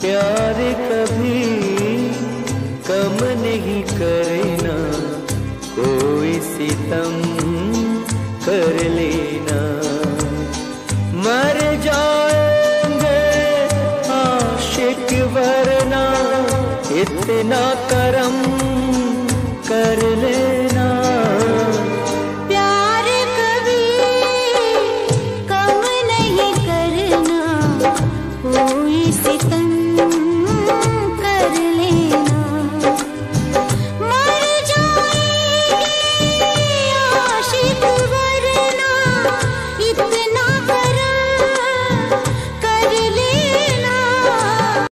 प्यार कभी कम नहीं करना, कोई सितम कर लेना। मर जाएंगे आशिक वरना इतना करम कर ले।